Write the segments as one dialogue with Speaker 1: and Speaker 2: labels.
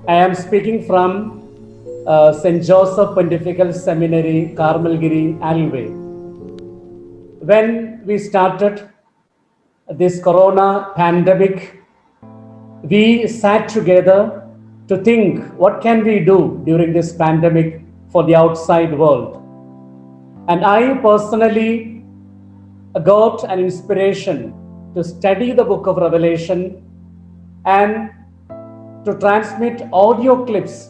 Speaker 1: I am speaking from St. Joseph Pontifical Seminary, Carmelgiri, Alway. When we started this corona pandemic, we sat together to think what can we do during this pandemic for the outside world. And I personally got an inspiration to study the book of Revelation and to transmit audio clips.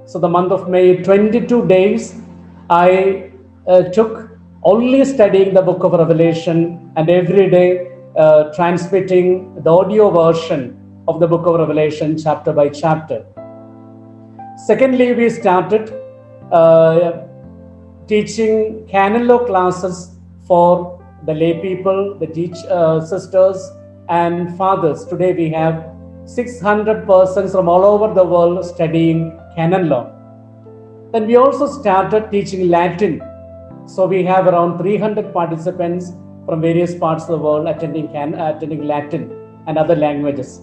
Speaker 1: So the month of May, 22 days, I took only studying the book of Revelation, and every day transmitting the audio version of the book of Revelation chapter by chapter. Secondly, we started teaching canon law classes for the lay people, the sisters and fathers. Today we have 600 persons from all over the world studying canon law. Then we also started teaching Latin. So we have around 300 participants from various parts of the world attending Latin and other languages.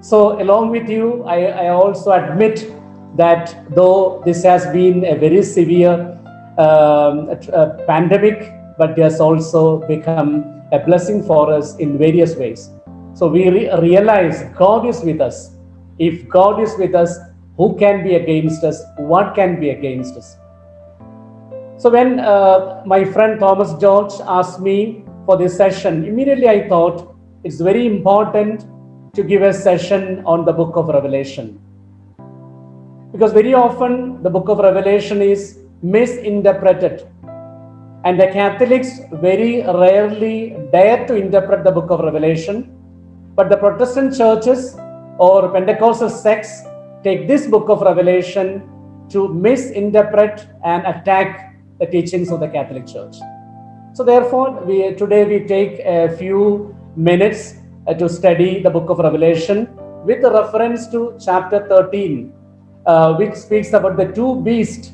Speaker 1: So along with you, I also admit that though this has been a very severe pandemic, but it has also become a blessing for us in various ways. So we realize God is with us. If God is with us, who can be against us? What can be against us? So when my friend Thomas George asked me for this session, immediately I thought it's very important to give a session on the book of Revelation. Because very often the book of Revelation is misinterpreted. And the Catholics very rarely dare to interpret the book of Revelation. But the Protestant churches or Pentecostal sects take this book of Revelation to misinterpret and attack the teachings of the Catholic Church. So therefore, today we take a few minutes to study the book of Revelation with a reference to chapter 13, which speaks about the two beasts,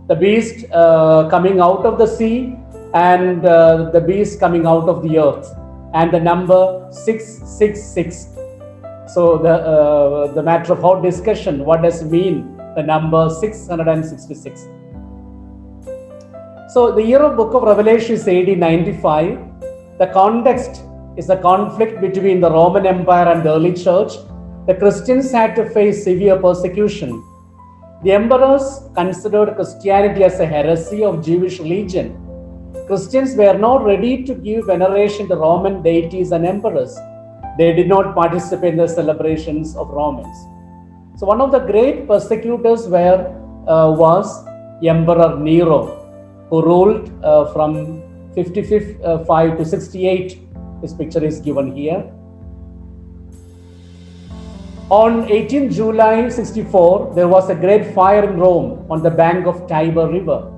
Speaker 1: the beast coming out of the sea and the beast coming out of the earth, and the number 666. So the matter of hot discussion, what does it mean, the number 666? So the year of book of Revelation is AD 95. The context is a conflict between the Roman Empire and the early church. The Christians had to face severe persecution. The emperors considered Christianity as a heresy of Jewish religion. Christians were not ready to give veneration to Roman deities and emperors. They did not participate in the celebrations of Romans. So one of the great persecutors was Emperor Nero, who ruled from 55 to 68. This picture is given here. On 18 July 64, there was a great fire in Rome on the bank of Tiber River.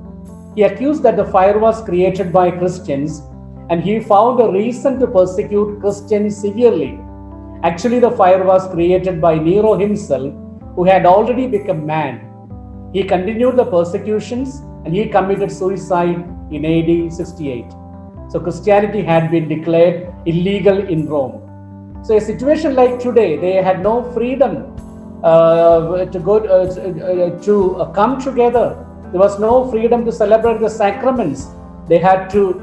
Speaker 1: He accused that the fire was created by Christians, and he found a reason to persecute Christians severely. Actually, the fire was created by Nero himself, who had already become man. He continued the persecutions and he committed suicide in AD 68. So Christianity had been declared illegal in Rome. So a situation like today, they had no freedom to come together. There was no freedom to celebrate the sacraments. They had to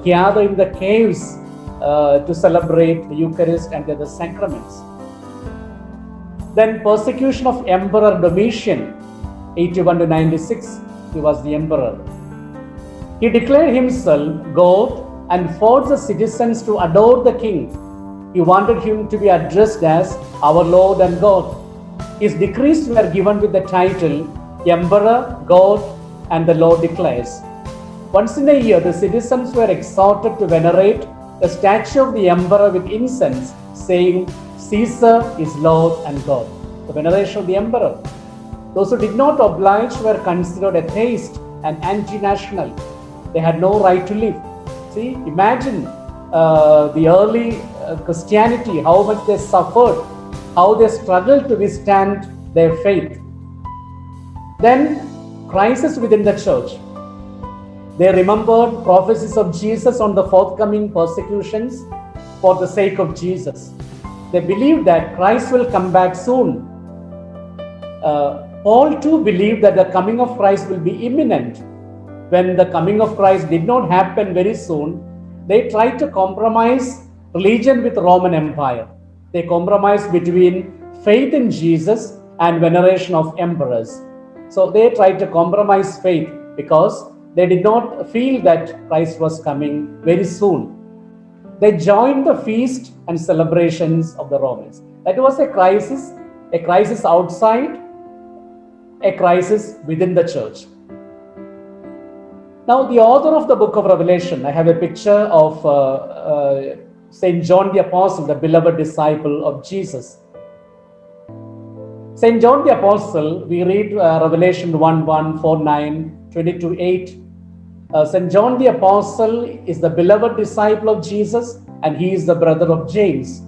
Speaker 1: gather in the caves to celebrate the Eucharist and the sacraments. Then persecution of Emperor Domitian, 81 to 96, he was the emperor. He declared himself God and forced the citizens to adore the king. He wanted him to be addressed as our Lord and God. His decrees were given with the title Emperor, God, and the Lord declares. Once in a year, the citizens were exhorted to venerate the statue of the emperor with incense, saying, Caesar is Lord and God. The veneration of the emperor. Those who did not oblige were considered atheist and anti-national. They had no right to live. See, imagine the early Christianity, how much they suffered, how they struggled to withstand their faith. Then, crisis within the church. They remembered prophecies of Jesus on the forthcoming persecutions for the sake of Jesus. They believed that Christ will come back soon. Paul too believed that the coming of Christ will be imminent. When the coming of Christ did not happen very soon, they tried to compromise religion with Roman Empire. They compromised between faith in Jesus and veneration of emperors. So they tried to compromise faith because they did not feel that Christ was coming very soon. They joined the feast and celebrations of the Romans. That was a crisis outside, a crisis within the church. Now, the author of the book of Revelation, I have a picture of St. John the Apostle, the beloved disciple of Jesus. St. John the Apostle, we read Revelation 1:1, 4:9, 22:8. St. John the Apostle is the beloved disciple of Jesus, and he is the brother of James.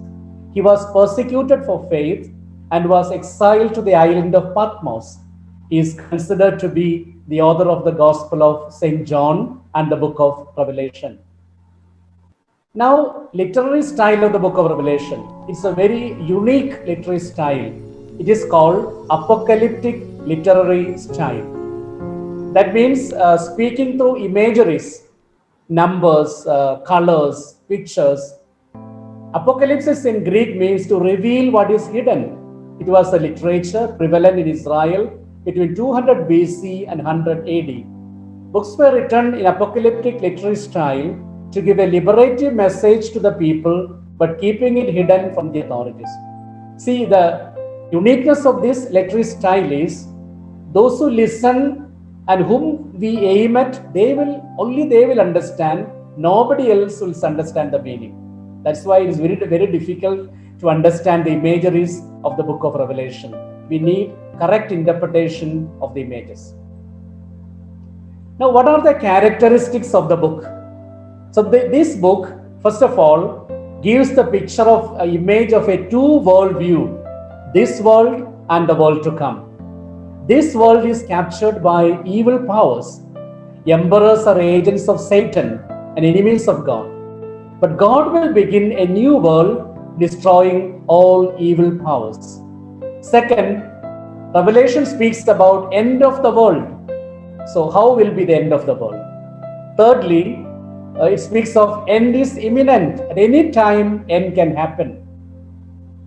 Speaker 1: He was persecuted for faith and was exiled to the island of Patmos. He is considered to be the author of the Gospel of St. John and the book of Revelation. Now, literary style of the book of Revelation. It's a very unique literary style. It is called apocalyptic literary style. That means speaking through imageries, numbers, colors, pictures. Apocalypse in Greek means to reveal what is hidden. It was a literature prevalent in Israel between 200 BC and 100 AD. Books were written in apocalyptic literary style to give a liberative message to the people, but keeping it hidden from the authorities. See, the uniqueness of this literary style is those who listen and whom we aim at, only they will understand. Nobody else will understand the meaning. That's why it is very, very difficult to understand the imageries of the book of Revelation. We need correct interpretation of the images. Now, what are the characteristics of the book? So this book, first of all, gives the picture of an image of a two-world view, this world and the world to come. This world is captured by evil powers. Emperors are agents of Satan and enemies of God. But God will begin a new world, destroying all evil powers. Second, Revelation speaks about end of the world. So how will be the end of the world? Thirdly, it speaks of end is imminent. At any time, end can happen.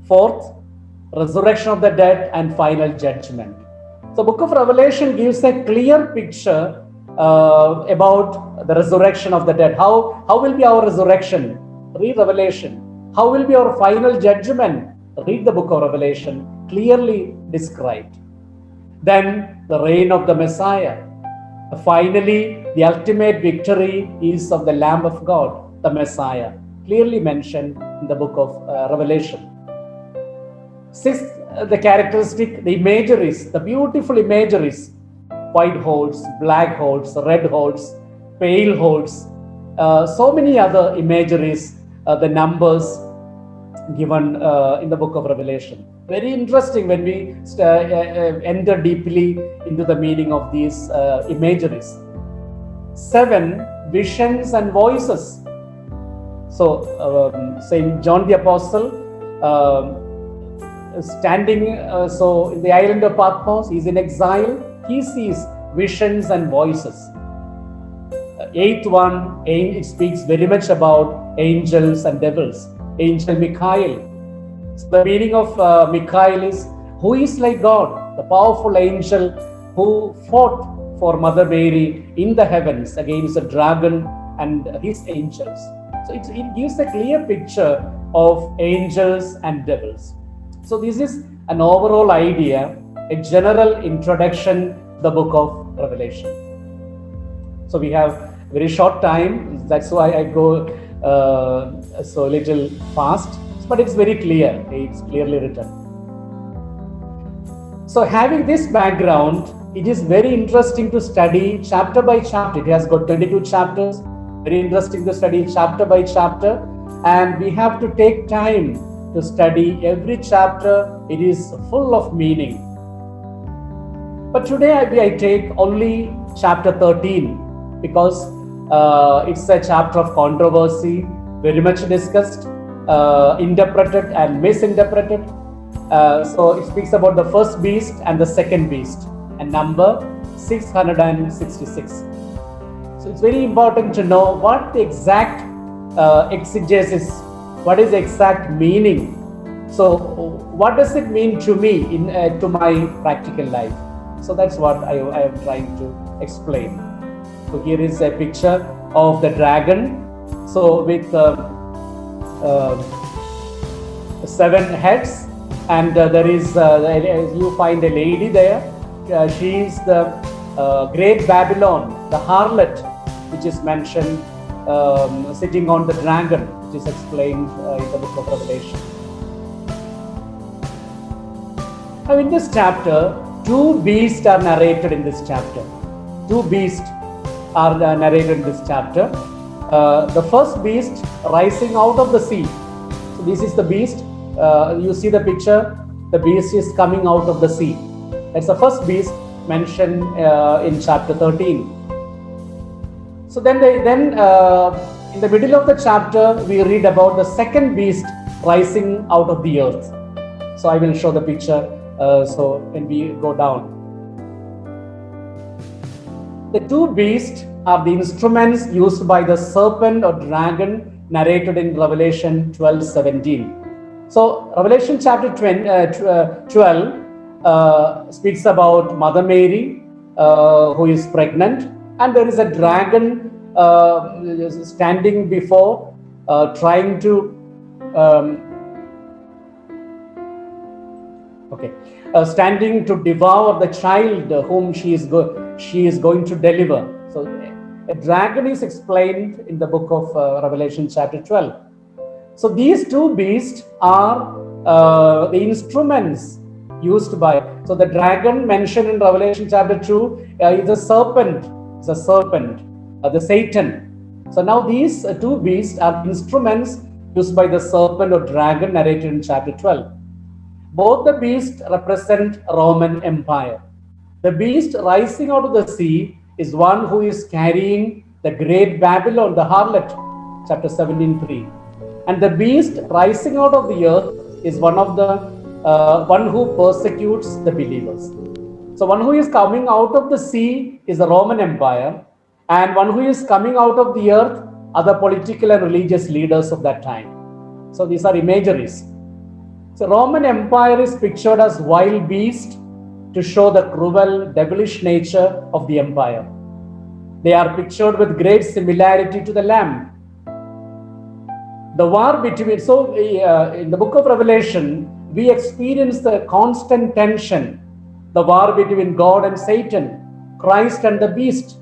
Speaker 1: Fourth, resurrection of the dead and final judgment. So book of Revelation gives a clear picture about the resurrection of the dead. How will be our resurrection? Read Revelation. How will be our final judgment? Read the book of Revelation, clearly described. Then the reign of the Messiah. Finally, the ultimate victory is of the Lamb of God, the Messiah, clearly mentioned in the book of Revelation. Sixth, the characteristic, the imageries, the beautiful imageries, white holes, black holes, red holes, pale holes, so many other imageries, the numbers given in the book of Revelation. Very interesting when we enter deeply into the meaning of these imageries. 7, visions and voices. So St. John the Apostle standing in the island of Patmos, he's in exile, he sees visions and voices. 8th one, it speaks very much about angels and devils. Angel Michael. So the meaning of Michael is who is like God, the powerful angel who fought for Mother Mary in the heavens against the dragon and his angels. So it gives a clear picture of angels and devils. So this is an overall idea, a general introduction to the book of Revelation. So we have very short time, that's why I go so a little fast, but it's very clear, it's clearly written. So having this background, it is very interesting to study chapter by chapter. It has got 22 chapters, very interesting to study chapter by chapter, and we have to take time to study every chapter. It is full of meaning. But today I take only chapter 13 because it's a chapter of controversy, very much discussed, interpreted and misinterpreted. So it speaks about the first beast and the second beast, and number 666. So it's very important to know what the exact exegesis, what is the exact meaning. So what does it mean to me to my practical life? So that's what I am trying to explain. So here is a picture of the dragon. So with 7 heads, and there is you find a lady there. She is the great Babylon, the harlot, which is mentioned sitting on the dragon, which is explained in the book of Revelation. Now in this chapter, 2 beasts are narrated in this chapter. 2 beasts are narrated in this chapter. The first beast rising out of the sea. So this is the beast. You see the picture. The beast is coming out of the sea. That's the first beast mentioned in chapter 13. So then in the middle of the chapter, we read about the second beast rising out of the earth. So I will show the picture. So when we go down, the 2 beasts are the instruments used by the serpent or dragon narrated in Revelation 12:17. So Revelation chapter 12 speaks about Mother Mary who is pregnant, and there is a dragon standing before, trying to standing to devour the child whom she is going to deliver. So a dragon is explained in the book of Revelation chapter 12. So these 2 beasts are the instruments used by. So the dragon mentioned in Revelation chapter 2 is a serpent. It's a serpent, the Satan. So now these 2 beasts are instruments used by the serpent or dragon narrated in chapter 12. Both the beasts represent Roman Empire. The beast rising out of the sea is one who is carrying the great Babylon, the harlot, chapter 17:3. And the beast rising out of the earth is one who persecutes the believers. So one who is coming out of the sea is the Roman Empire, and one who is coming out of the earth are the political and religious leaders of that time. So these are imageries. So Roman Empire is pictured as wild beast to show the cruel, devilish nature of the empire. They are pictured with great similarity to the lamb. The war between, in the book of Revelation, we experience the constant tension, the war between God and Satan, Christ and the beast,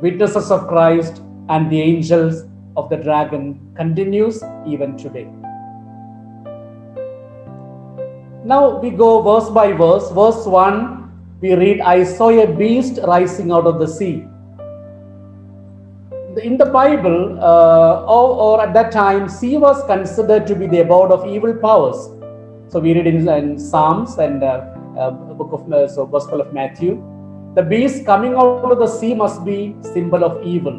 Speaker 1: witnesses of Christ and the angels of the dragon continues even today. Now we go verse by verse. Verse 1, we read, I saw a beast rising out of the sea. In the Bible, or at that time, sea was considered to be the abode of evil powers. So we read in Psalms and book of Gospel of Matthew. The beast coming out of the sea must be symbol of evil.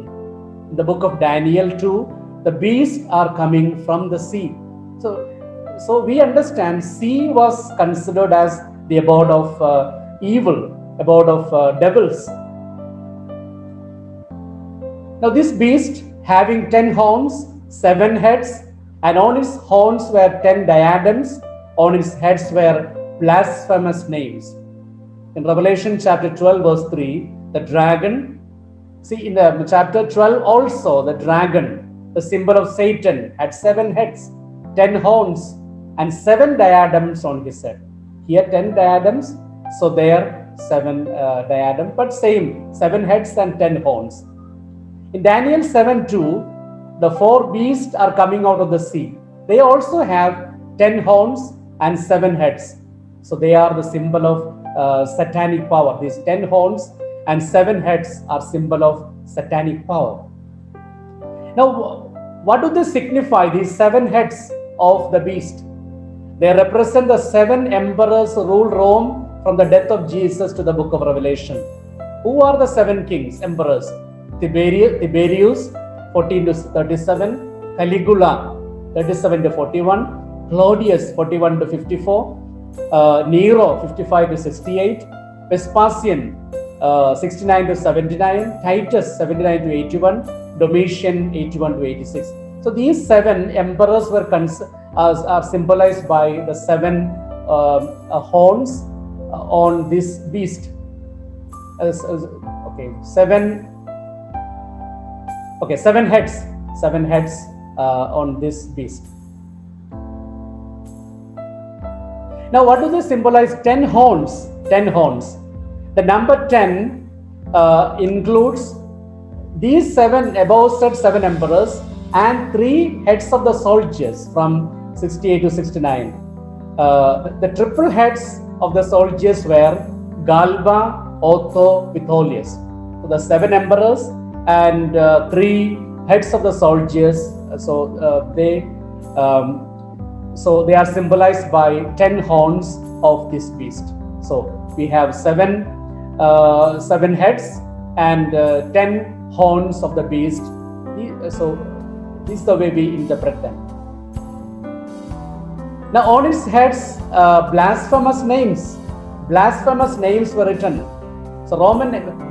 Speaker 1: In the book of Daniel too, the beasts are coming from the sea. So we understand sea was considered as the abode of evil, abode of devils. Now this beast having 10 horns, 7 heads, and on its horns were 10 diadems, on its heads were blasphemous names. In Revelation chapter 12 verse 3, the dragon, see in the chapter 12 also, the dragon, the symbol of Satan, had 7 heads, 10 horns, and 7 diadems on his head. Here 10 diadems, so there 7 diadems, but same, 7 heads and 10 horns. In Daniel 7:2, the 4 beasts are coming out of the sea. They also have 10 horns and 7 heads. So they are the symbol of satanic power. These 10 horns and 7 heads are symbol of satanic power. Now, what do they signify, these 7 heads of the beast? They represent the 7 emperors who ruled Rome from the death of Jesus to the book of Revelation. Who are the 7 kings, emperors? Tiberius, 14 to 37, Caligula, 37 to 41, Claudius, 41 to 54, Nero 55 to 68, Vespasian 69 to 79, Titus 79 to 81, Domitian 81 to 86. So these 7 emperors are symbolized by the 7 horns on this beast. Okay, 7 heads, 7 heads on this beast. Now, what do they symbolize? 10 horns. 10 horns. The number 10 includes these 7 above said 7 emperors and 3 heads of the soldiers from 68 to 69. The triple heads of the soldiers were Galba, Otho, Vitellius. So the 7 emperors and 3 heads of the soldiers. So they are symbolized by 10 horns of this beast. So we have 7 heads and 10 horns of the beast. So this is the way we interpret them. Now on its heads, blasphemous names were written. So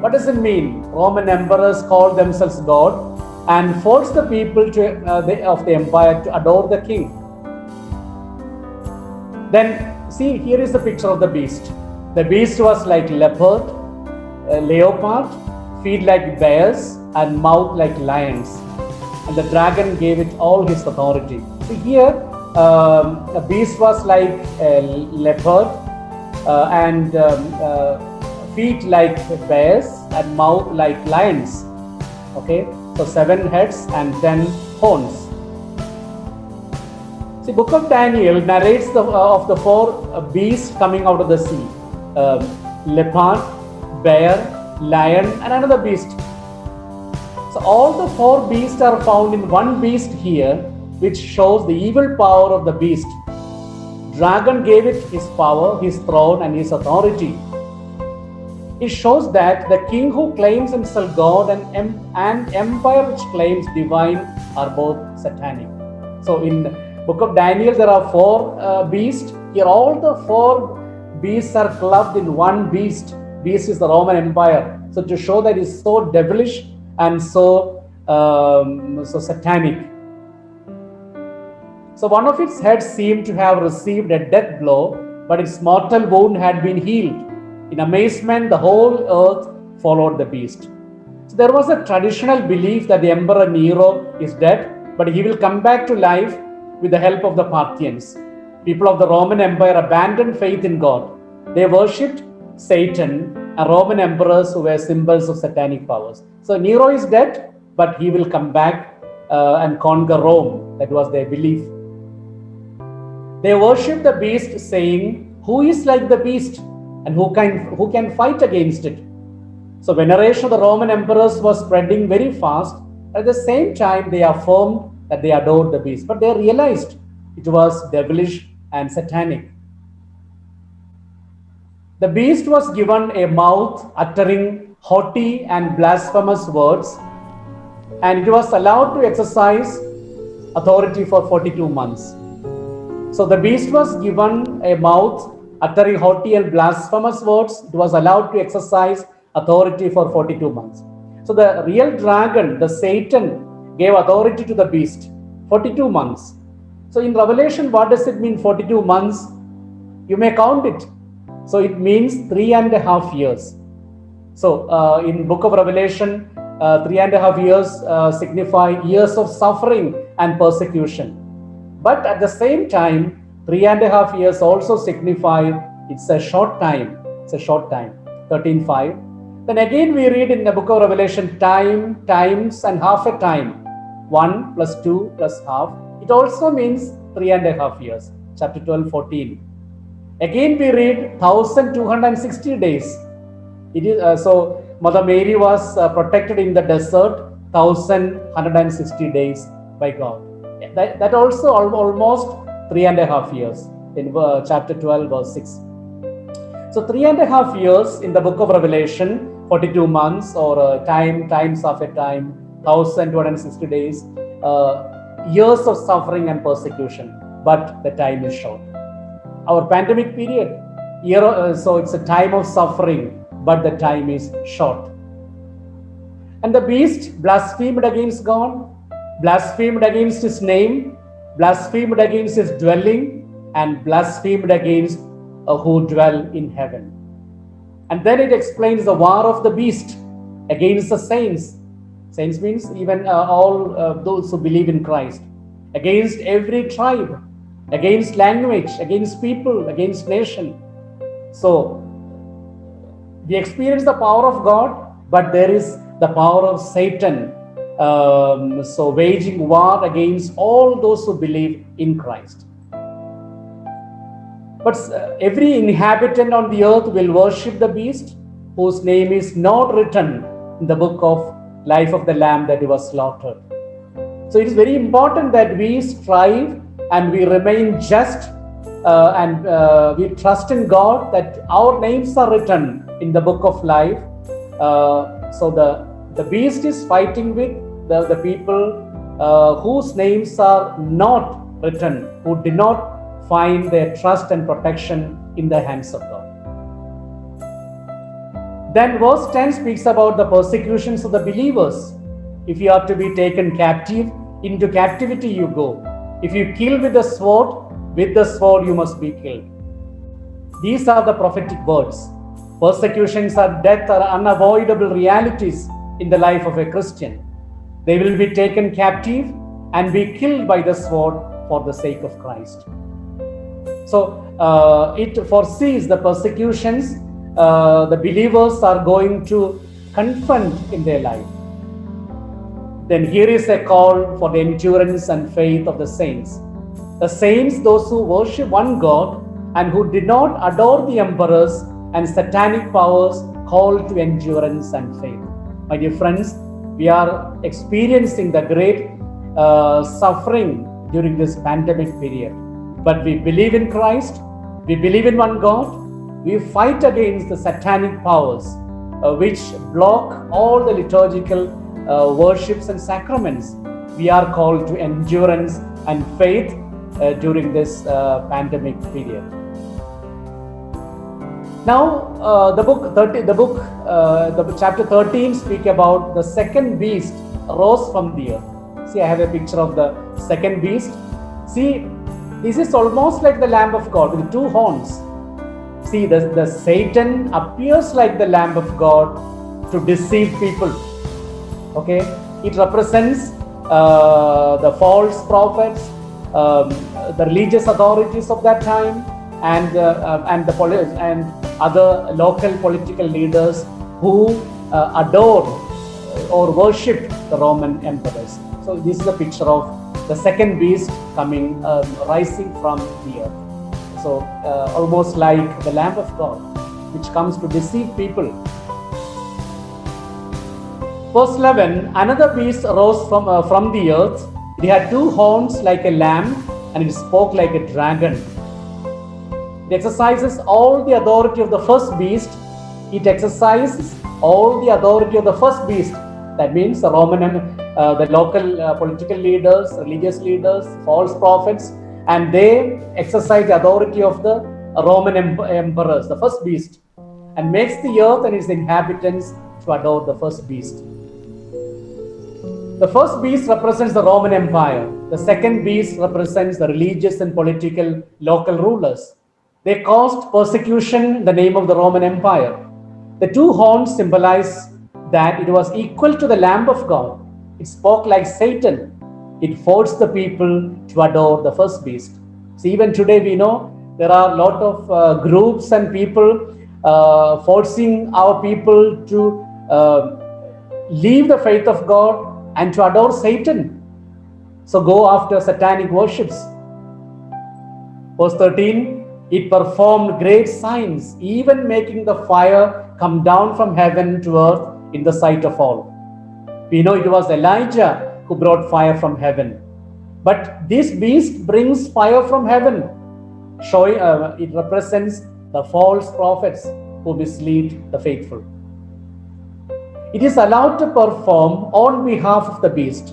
Speaker 1: what does it mean? Roman emperors called themselves God and forced the people of the empire to adore the king. Then see, here is the picture of the beast. The beast was like leopard, leopard, feet like bears, and mouth like lions. And the dragon gave it all his authority. So here, the beast was like a leopard and feet like bears and mouth like lions. Okay, so 7 heads and 10 horns. See, Book of Daniel narrates of the 4 beasts coming out of the sea: leopard, bear, lion, and another beast. So all the 4 beasts are found in one beast here, which shows the evil power of the beast. Dragon gave it his power, his throne, and his authority. It shows that the king who claims himself God and empire which claims divine are both satanic. So in Book of Daniel, there are 4 beasts. Here all the 4 beasts are clubbed in one beast. Beast is the Roman Empire. So to show that it's so devilish and so satanic. So one of its heads seemed to have received a death blow, but its mortal wound had been healed. In amazement, the whole earth followed the beast. So there was a traditional belief that the Emperor Nero is dead, but he will come back to life with the help of the Parthians. People of the Roman Empire abandoned faith in God. They worshipped Satan and Roman emperors who were symbols of satanic powers. So Nero is dead, but he will come back and conquer Rome. That was their belief. They worshipped the beast, saying, "Who is like the beast, and who can fight against it?" So veneration of the Roman emperors was spreading very fast. At the same time, they affirmed that they adored the beast, but they realized it was devilish and satanic. The beast was given a mouth uttering haughty and blasphemous words, and it was allowed to exercise authority for 42 months. So the beast was given a mouth uttering haughty and blasphemous words. It was allowed to exercise authority for 42 months. So the real dragon, the Satan, gave authority to the beast. 42 months. So in Revelation, what does it mean 42 months? You may count it. So it means 3.5 years. So in book of Revelation, 3.5 years signify years of suffering and persecution. But at the same time, 3.5 years also signify it's a short time. It's a short time. 13.5. Then again we read in the book of Revelation, time, times, and half a time. 1 plus 2 plus half. It also means 3.5 years. Chapter 12, 14. Again we read 1260 days. It is so Mother Mary was protected in the desert 1160 days by God. That also almost 3.5 years in chapter 12 verse 6. So 3.5 years in the book of Revelation, 42 months or times of a time, 1260 days, years of suffering and persecution, but the time is short. our pandemic period. So it's a time of suffering, but the time is short. And the beast blasphemed against God, blasphemed against his name, blasphemed against his dwelling, and blasphemed against who dwell in heaven. And then it explains the war of the beast against the saints. Saints means even all those who believe in Christ. Against every tribe, against language, against people, against nation. So we experience the power of God, but there is the power of Satan. So waging war against all those who believe in Christ. But every inhabitant on the earth will worship the beast, whose name is not written in the book of life of the Lamb that was slaughtered. So it is very important that we strive and we remain just and we trust in God that our names are written in the book of life. So the beast is fighting with the people whose names are not written, who did not find their trust and protection in the hands of God. Then verse 10 speaks about the persecutions of the believers. If you are to be taken captive, into captivity you go. If you kill with the sword you must be killed. These are the prophetic words. Persecutions or death are unavoidable realities in the life of a Christian. They will be taken captive and be killed by the sword for the sake of Christ. So it foresees the persecutions the believers are going to confront in their life. Then here is a call for the endurance and faith of the saints. The saints, those who worship one God and who did not adore the emperors and satanic powers, called to endurance and faith. My dear friends, we are experiencing the great suffering during this pandemic period. But we believe in Christ, we believe in one God, we fight against the satanic powers which block all the liturgical worships and sacraments. We are called to endurance and faith during this pandemic period. Now, the chapter 13 speak about the second beast rose from the earth. See, I have a picture of the second beast. See, this is almost like the Lamb of God with two horns. See, the Satan appears like the Lamb of God to deceive people. Okay, it represents the false prophets, the religious authorities of that time, and other local political leaders who adored or worshipped the Roman emperors. So this is a picture of the second beast coming, rising from the earth. So almost like the Lamb of God, which comes to deceive people. Verse 11, another beast arose from the earth. It had two horns like a lamb, and it spoke like a dragon. It exercises all the authority of the first beast. It exercises all the authority of the first beast. That means the Roman and the local political leaders, religious leaders, false prophets, and they exercise the authority of the Roman emperors, the first beast, and makes the earth and its inhabitants to adore the first beast. The first beast represents the Roman Empire. The second beast represents the religious and political local rulers. They caused persecution in the name of the Roman Empire. The two horns symbolize that it was equal to the Lamb of God. It spoke like Satan. It forced the people to adore the first beast. So even today we know there are a lot of groups and people forcing our people to leave the faith of God and to adore Satan. So go after satanic worships. Verse 13, it performed great signs, even making the fire come down from heaven to earth in the sight of all. We know it was Elijah who brought fire from heaven. But this beast brings fire from heaven. Showing it represents the false prophets who mislead the faithful. It is allowed to perform on behalf of the beast.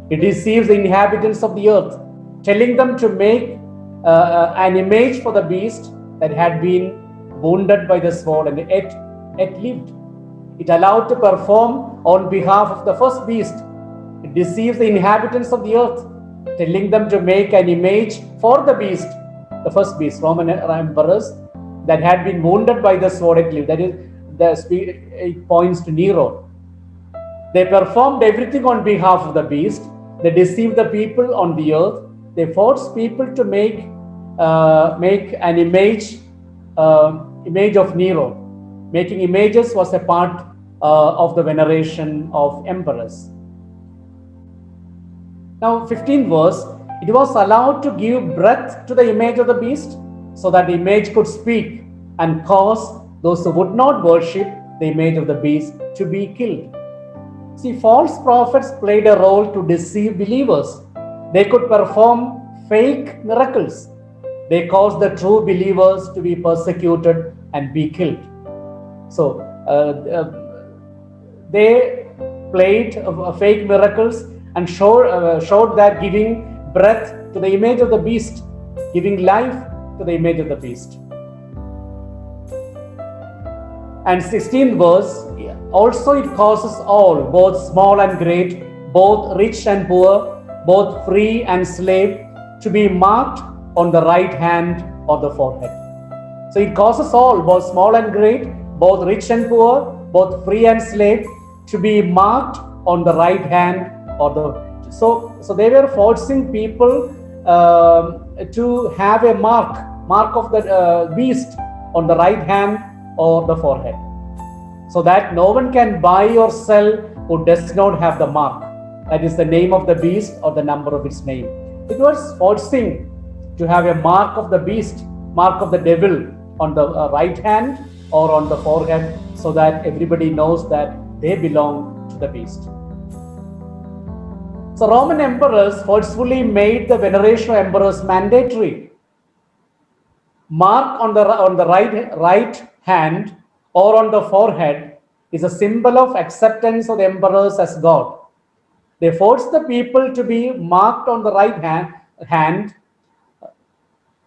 Speaker 1: It deceives the inhabitants of the earth, telling them to make an image for the beast that had been wounded by the sword and yet lived. It allowed to perform on behalf of the first beast. It deceives the inhabitants of the earth, telling them to make an image for the beast, the first beast, Roman emperors that had been wounded by the sword yet lived. That is, it points to Nero. They performed everything on behalf of the beast. They deceived the people on the earth. They forced people to make an image of Nero. Making images was a part of the veneration of emperors. Now, 15th verse, it was allowed to give breath to the image of the beast so that the image could speak and cause those who would not worship the image of the beast to be killed. See, false prophets played a role to deceive believers. They could perform fake miracles. They caused the true believers to be persecuted and be killed. So, they played fake miracles and showed that giving breath to the image of the beast, giving life to the image of the beast. And 16th verse, also it causes all, both small and great, both rich and poor, both free and slave, to be marked on the right hand or the forehead. So it causes all, both small and great, both rich and poor, both free and slave, to be marked on the right hand or the. So they were forcing people to have a mark of the beast on the right hand or the forehead, so that no one can buy or sell who does not have the mark. That is the name of the beast or the number of its name. It was forcing to have a mark of the beast, mark of the devil on the right hand or on the forehead, so that everybody knows that they belong to the beast. So Roman emperors forcefully made the veneration of emperors mandatory. Mark on the right hand or on the forehead is a symbol of acceptance of the emperors as God. They forced the people to be marked on the right hand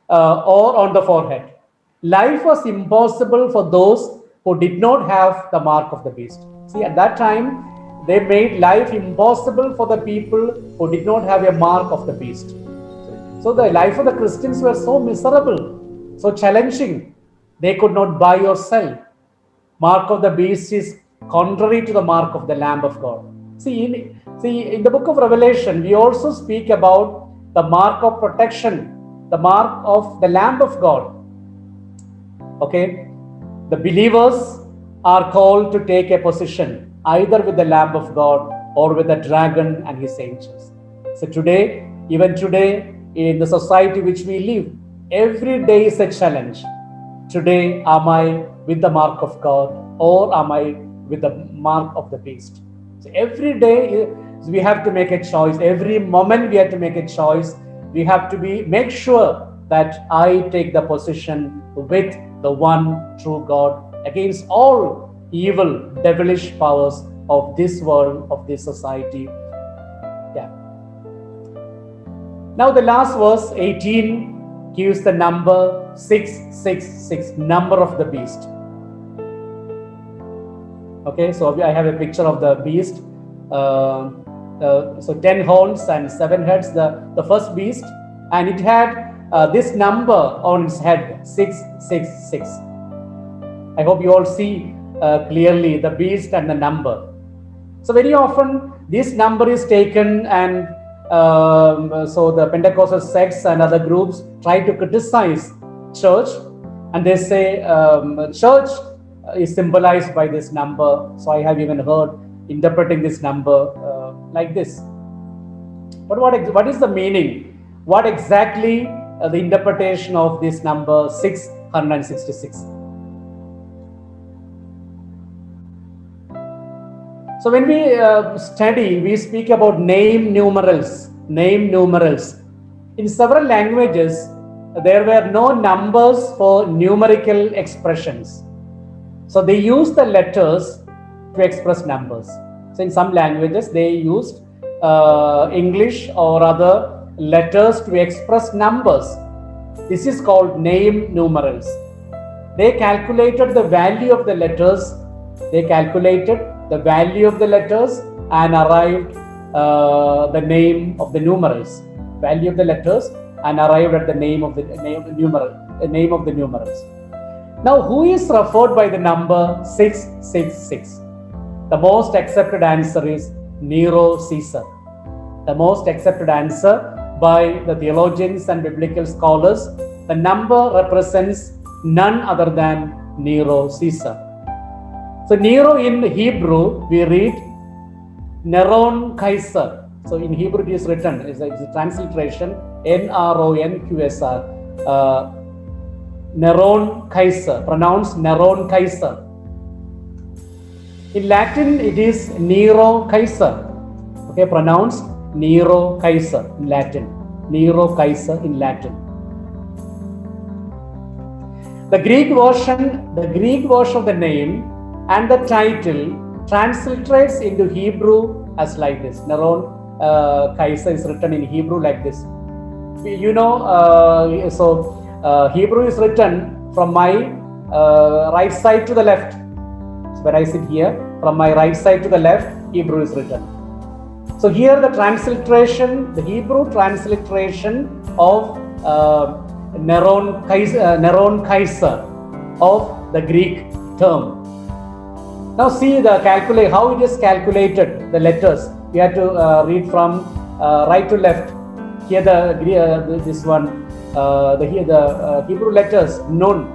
Speaker 1: or on the forehead. Life was impossible for those who did not have the mark of the beast. See, at that time, they made life impossible for the people who did not have a mark of the beast. So the life of the Christians were so miserable, so challenging. They could not buy or sell. Mark of the beast is contrary to the mark of the Lamb of God. See, in the book of Revelation, we also speak about the mark of protection, the mark of the Lamb of God. Okay, the believers are called to take a position either with the Lamb of God or with the dragon and his angels. So today, even today, in the society which we live, every day is a challenge. Today, am I with the mark of God or am I with the mark of the beast? So every day we have to make a choice. Every moment we have to make a choice. We have to make sure that I take the position with the one true God against all evil, devilish powers of this world, of this society. Yeah. Now the last verse, 18, gives the number 666, number of the beast. Okay, so I have a picture of the beast. So 10 horns and 7 heads, the first beast, and it had this number on its head, 666. I hope you all see clearly the beast and the number. So very often this number is taken, and so the Pentecostal sects and other groups try to criticize church, and they say church is symbolized by this number. So I have even heard interpreting this number like this. But what is the meaning? What exactly the interpretation of this number 666? So when we study, we speak about name numerals. In several languages, there were no numbers for numerical expressions. So they used the letters to express numbers. So in some languages, they used English or other letters to express numbers. This is called name numerals. They calculated the value of the letters. They calculated the value of the letters and arrived the name of the numerals. Value of the letters and arrived at the name of the numerals. Now, who is referred by the number 666? The most accepted answer is Nero Caesar. The most accepted answer by the theologians and biblical scholars. The number represents none other than Nero Caesar. So Nero in Hebrew we read Neron Kaiser. So in Hebrew it is written, it's a transliteration, N-R-O-N-Q-S-R, Neron Kaiser, pronounced Neron Kaiser. In Latin it is Nero Kaiser, okay, pronounced Nero Kaiser in Latin, Nero Kaiser in Latin. The Greek version of the name and the title transliterates into Hebrew as like this. Neron Kaiser is written in Hebrew like this. You know, Hebrew is written from my right side to the left. So when I sit here, from my right side to the left, Hebrew is written. So here the transliteration, the Hebrew transliteration of Neron Kaiser of the Greek term. Now see the how it is calculated, the letters. We have to read from right to left. Here this one, here the Hebrew letters, Nun,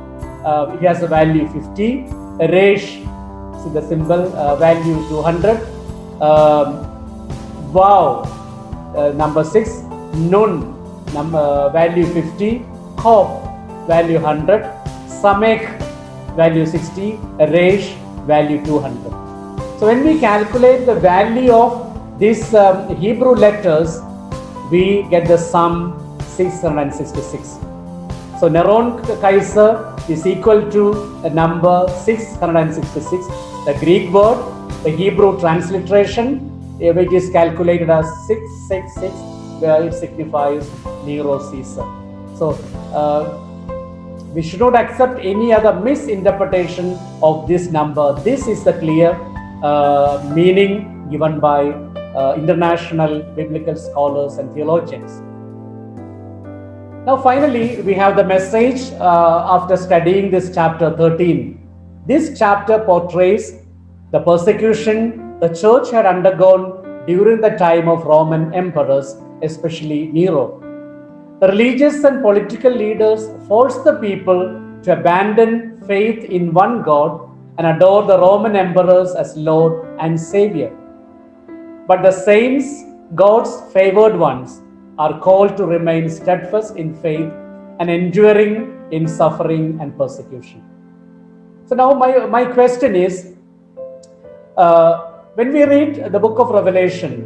Speaker 1: it has a value 50, Resh, see the symbol, value 200, Vav, number 6, Nun, value 50, Chof, value 100, Samek, value 60, Resh, value 200. So when we calculate the value of these Hebrew letters, we get the sum 666. So Neron Kaiser is equal to the number 666. The Greek word, the Hebrew transliteration, which is calculated as 666, where it signifies Nero Caesar. So we should not accept any other misinterpretation of this number. This is the clear meaning given by international biblical scholars and theologians. Now finally, we have the message after studying this chapter 13. This chapter portrays the persecution the church had undergone during the time of Roman emperors, especially Nero. The religious and political leaders forced the people to abandon faith in one God and adore the Roman emperors as Lord and Savior. But the saints, God's favored ones, are called to remain steadfast in faith and enduring in suffering and persecution. So now my question is, when we read the book of Revelation,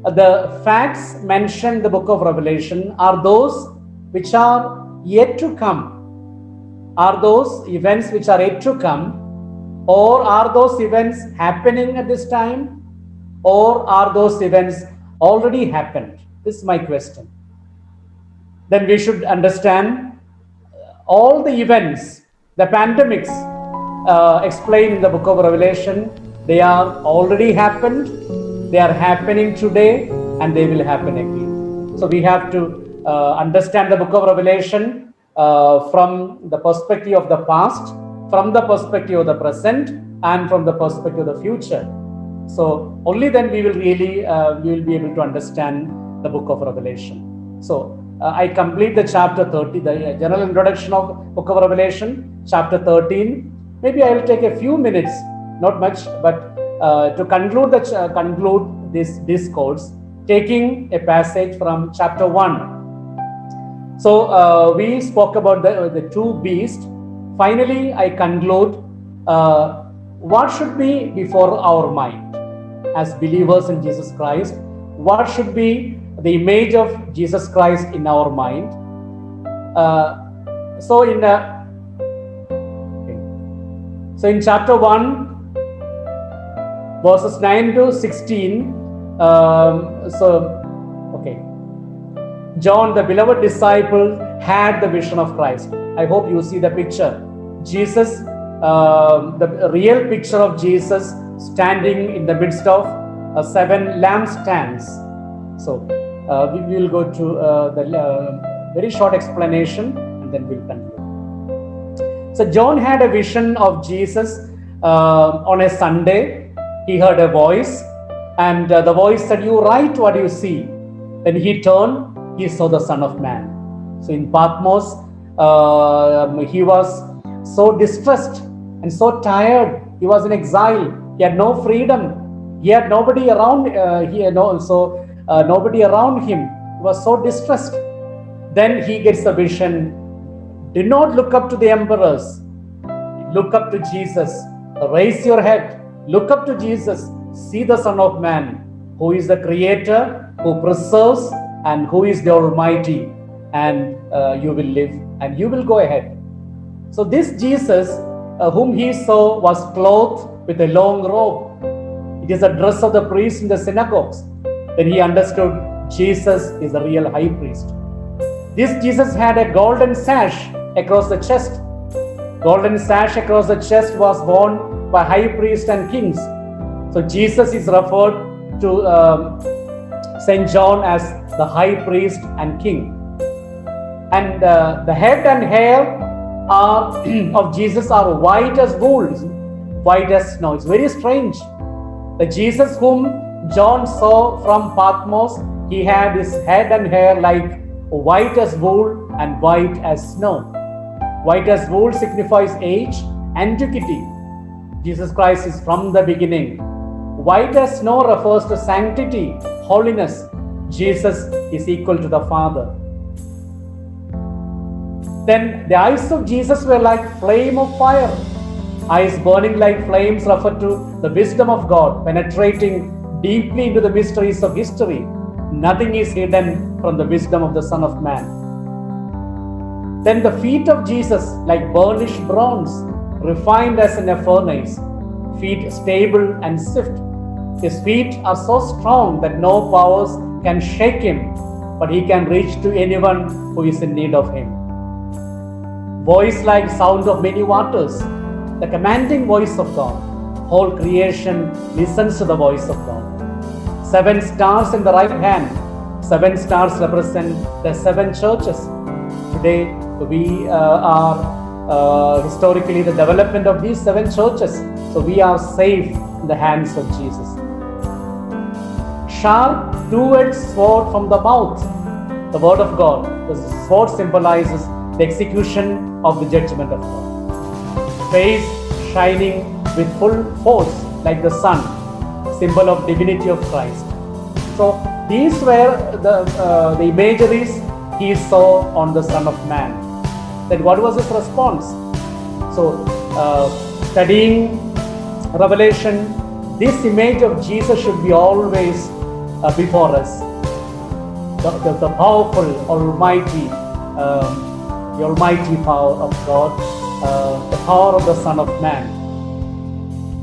Speaker 1: the facts mentioned in the book of Revelation are those which are yet to come. Are those events which are yet to come, or are those events happening at this time, or are those events already happened? This is my question. Then we should understand all the events, the pandemics explained in the book of Revelation, they are already happened, they are happening today, and they will happen again. So we have to understand the book of Revelation from the perspective of the past, from the perspective of the present, and from the perspective of the future. So only then we will really we will be able to understand the book of Revelation. So I complete the chapter 30, the general introduction of book of Revelation, chapter 13. Maybe I will take a few minutes, not much, but to conclude this discourse, taking a passage from chapter 1. So we spoke about the two beasts. Finally, I conclude what should be before our mind as believers in Jesus Christ. What should be the image of Jesus Christ in our mind? So in chapter 1, verses 9 to 16, John, the beloved disciple, had the vision of Christ. I hope you see the picture. Jesus, the real picture of Jesus standing in the midst of 7 lampstands. So we will go to the very short explanation and then we'll conclude. So John had a vision of Jesus on a Sunday. He heard a voice, and the voice said, "You write what you see." Then he turned, he saw the Son of Man. So in Patmos, he was so distressed and so tired. He was in exile. He had no freedom. He had nobody around. Nobody around him. He was so distressed. Then he gets the vision. Do not look up to the emperors. Look up to Jesus. Raise your head. Look up to Jesus. See the Son of Man, who is the Creator, who preserves, and who is the Almighty. And you will live and you will go ahead. So this Jesus, whom he saw, was clothed with a long robe. It is a dress of the priests in the synagogues. Then he understood Jesus is the real high priest. This Jesus had a golden sash across the chest. Golden sash across the chest was worn by high priests and kings. So Jesus is referred to St. John as the high priest and king. And the head and hair of Jesus are white as wool, white as snow. It's very strange. The Jesus whom John saw from Patmos, he had his head and hair like white as wool and white as snow. White as wool signifies age, antiquity. Jesus Christ is from the beginning. White as snow refers to sanctity, holiness. Jesus is equal to the Father. Then the eyes of Jesus were like flame of fire. Eyes burning like flames refer to the wisdom of God, penetrating deeply into the mysteries of history. Nothing is hidden from the wisdom of the Son of Man. Then the feet of Jesus like burnished bronze, refined as in a furnace, feet stable and swift. His feet are so strong that no powers can shake him, but he can reach to anyone who is in need of him. Voice like sound of many waters, the commanding voice of God. Whole creation listens to the voice of God. 7 stars in the right hand. 7 stars represent the 7 churches. Today we are historically the development of these 7 churches. So we are safe in the hands of Jesus. Sharp two-edged sword from the mouth, the word of God. The sword symbolizes the execution of the judgment of God. Face shining with full force like the sun, symbol of divinity of Christ. So these were the imageries he saw on the Son of Man. Then what was his response? So studying Revelation, this image of Jesus should be always before us. The powerful, almighty, the almighty power of God, the power of the Son of Man.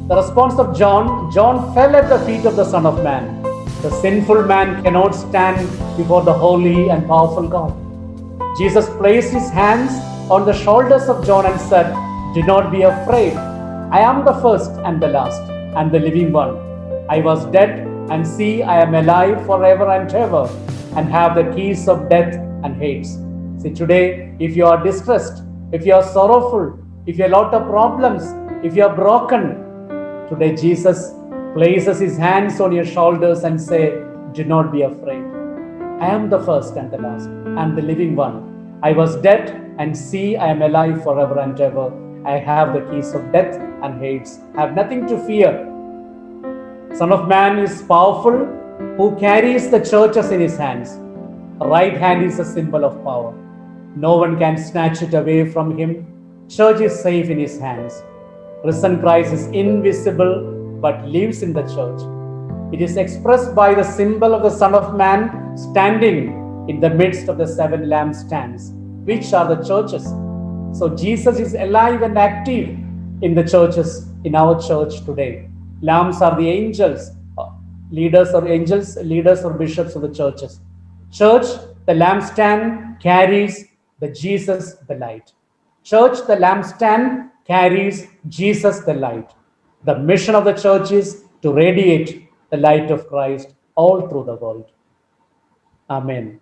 Speaker 1: The response of John fell at the feet of the Son of Man. The sinful man cannot stand before the holy and powerful God. Jesus placed his hands on the shoulders of John and said, "Do not be afraid. I am the first and the last and the living one. I was dead, and see, I am alive forever and ever, and have the keys of death and Hades." See, today, if you are distressed, if you are sorrowful, if you have a lot of problems, if you are broken, today Jesus places his hands on your shoulders and say, "Do not be afraid. I am the first and the last and the living one. I was dead, and see, I am alive forever and ever. I have the keys of death and Hades. I have nothing to fear." Son of Man is powerful, who carries the churches in his hands. Right hand is a symbol of power. No one can snatch it away from him. Church is safe in his hands. Risen Christ is invisible but lives in the church. It is expressed by the symbol of the Son of Man standing in the midst of the 7 lampstands, which are the churches. So Jesus is alive and active in the churches, in our church today. Lamps are the angels, leaders or bishops of the churches. Church, the lampstand carries the Jesus, the light. Church, the lampstand, carries Jesus, the light. The mission of the church is to radiate the light of Christ all through the world. Amen.